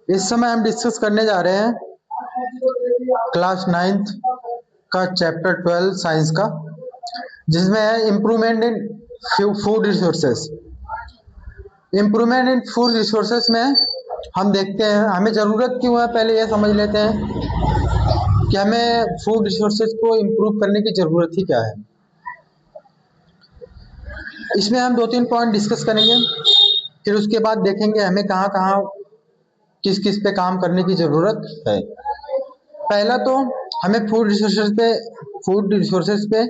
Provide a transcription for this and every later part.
इस समय हम डिस्कस करने जा रहे हैं क्लास 9th का चैप्टर 12 साइंस का, जिसमें है improvement in food resources. Improvement in food resources में हम देखते हैं हमें ज़रूरत क्यों है, पहले यह समझ लेते हैं कि हमें फूड रिसोर्सेज को इम्प्रूव करने की ज़रूरत ही क्या है। इसमें हम 2-3 पॉइंट डिस्कस करेंगे, फिर उसके बाद देखेंगे हमें कहाँ कहाँ किस किस पे काम करने की ज़रूरत है। पहला तो हमें फूड रिसोर्सेज पे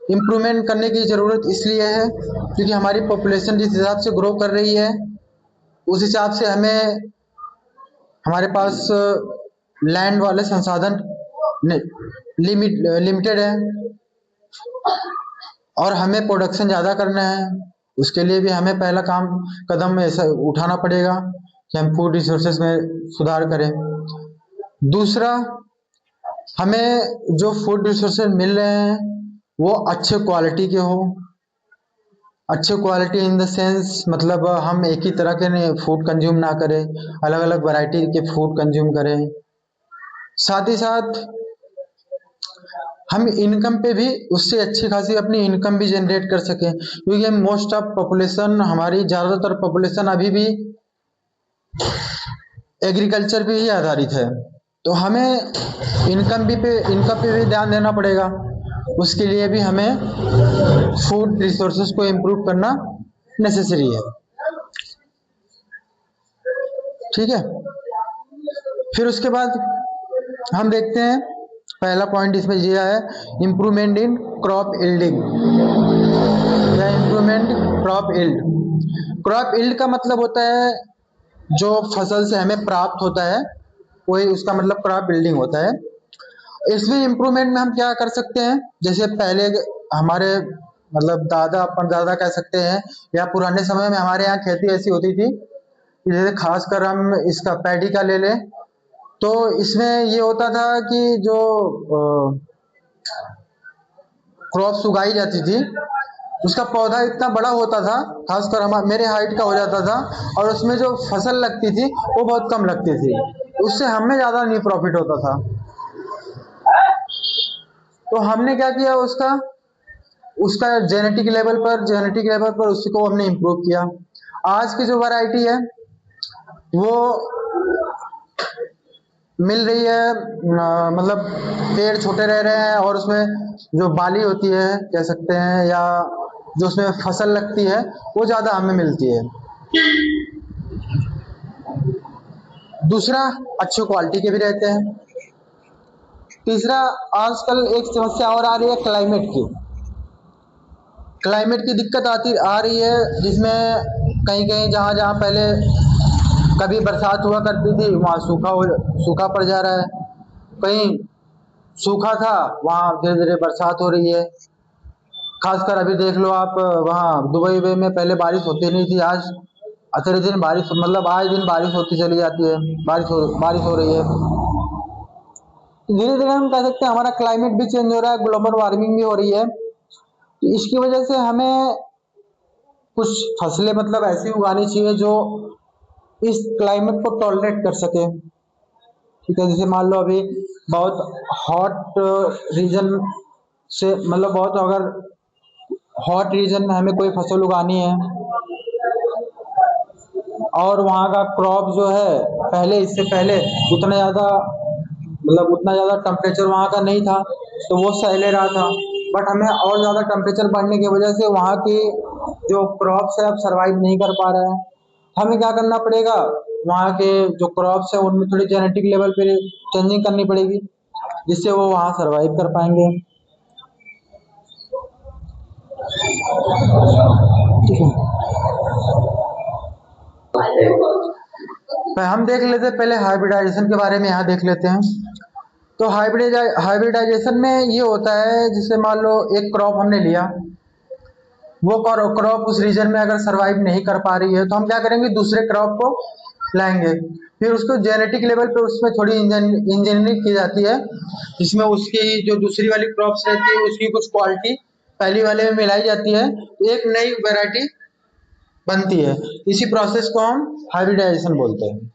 इम्प्रूवमेंट करने की ज़रूरत इसलिए है क्योंकि हमारी पॉपुलेशन जिस हिसाब से ग्रो कर रही है उस हिसाब से हमें हमारे पास लैंड वाले संसाधन लिमिटेड है और हमें प्रोडक्शन ज़्यादा करना है। उसके लिए भी हमें पहला कदम ऐसा उठाना पड़ेगा कि हम फूड रिसोर्सेज में सुधार करें। दूसरा, हमें जो फूड रिसोर्सेज मिल रहे हैं वो अच्छे क्वालिटी के हो। अच्छे क्वालिटी इन द सेंस मतलब हम एक ही तरह के फूड कंज्यूम ना करें, अलग अलग वैरायटी के फूड कंज्यूम करें। साथ ही साथ हम इनकम पे भी उससे अच्छी खासी अपनी इनकम भी जनरेट कर सकें, क्योंकि मोस्ट ऑफ पॉपुलेशन, हमारी ज़्यादातर पॉपुलेशन अभी भी एग्रीकल्चर पे ही आधारित है, तो हमें इनकम पे भी ध्यान देना पड़ेगा। उसके लिए भी हमें फूड रिसोर्सेज को इम्प्रूव करना नेसेसरी है। ठीक है, फिर उसके बाद हम देखते हैं पहला पॉइंट इसमें दिया है इम्प्रूवमेंट इन क्रॉप यील्डिंग या improvement crop yield. Crop yield का मतलब होता है जो फसल से हमें प्राप्त होता है, वही उसका मतलब क्रॉप यील्डिंग होता है। इसमें इम्प्रूवमेंट में हम क्या कर सकते हैं, जैसे पहले हमारे मतलब दादा कह सकते हैं, या पुराने समय में हमारे यहाँ खेती ऐसी होती थी, जैसे खासकर हम इसका पैडी का ले लें, तो इसमें ये होता था कि जो क्रॉप्स उगाई जाती थी उसका पौधा इतना बड़ा होता था, खासकर मेरे हाइट का हो जाता था, और उसमें जो फसल लगती थी वो बहुत कम लगती थी, उससे हमें ज़्यादा नहीं प्रॉफिट होता था। तो हमने क्या किया, उसका जेनेटिक लेवल पर उसको हमने इम्प्रूव किया। आज की जो वैरायटी है वो मिल रही है, मतलब पेड़ छोटे रह रहे हैं और उसमें जो बाली होती है कह सकते हैं, या जो उसमें फसल लगती है वो ज़्यादा हमें मिलती है। दूसरा, अच्छे क्वालिटी के भी रहते हैं। तीसरा, आजकल एक समस्या और आ रही है क्लाइमेट की दिक्कत आ रही है, जिसमें कहीं कहीं जहाँ पहले कभी बरसात हुआ करती थी वहाँ सूखा पड़ जा रहा है, कहीं सूखा था वहाँ धीरे धीरे बरसात हो रही है। खासकर अभी देख लो आप, वहाँ दुबई में पहले बारिश होती नहीं थी, आज अतरे दिन बारिश, मतलब आए दिन बारिश होती चली जाती है, बारिश हो रही है। धीरे धीरे हम कह सकते हैं हमारा क्लाइमेट भी चेंज हो रहा है, ग्लोबल वार्मिंग भी हो रही है। तो इसकी वजह से हमें कुछ फसलें मतलब ऐसी उगानी चाहिए जो इस क्लाइमेट को टॉलरेट कर सके। ठीक है, जैसे मान लो अभी बहुत हॉट रीजन से, मतलब बहुत अगर हॉट रीजन में हमें कोई फसल उगानी है और वहाँ का क्रॉप जो है इससे पहले उतना ज़्यादा टेम्परेचर वहाँ का नहीं था, तो वो सह ले रहा था, बट हमें और ज़्यादा टेम्परेचर बढ़ने की वजह से वहाँ की जो क्रॉप्स है अब सर्वाइव नहीं कर पा रहा है। हमें क्या करना पड़ेगा, वहाँ के जो क्रॉप्स है उनमें थोड़ी जेनेटिक लेवल पे चेंजिंग करनी पड़ेगी, जिससे वो वहाँ सर्वाइव कर पाएंगे। हम देख लेते हैं पहले हाइब्रिडाइजेशन के बारे में, यहाँ देख लेते हैं। तो हाइब्रिडाइजेशन में ये होता है, जिससे मान लो एक क्रॉप हमने लिया, वो क्रॉप उस रीजन में अगर सर्वाइव नहीं कर पा रही है तो हम क्या करेंगे, दूसरे क्रॉप को लाएंगे, फिर उसको जेनेटिक लेवल पे उसमें थोड़ी इंजीनियरिंग की जाती है, जिसमें उसकी जो दूसरी वाली क्रॉप्स रहती है उसकी कुछ क्वालिटी पहली वाले में मिलाई जाती है, एक नई वैरायटी बनती है। इसी प्रोसेस को हम हाइब्रिडाइजेशन बोलते हैं।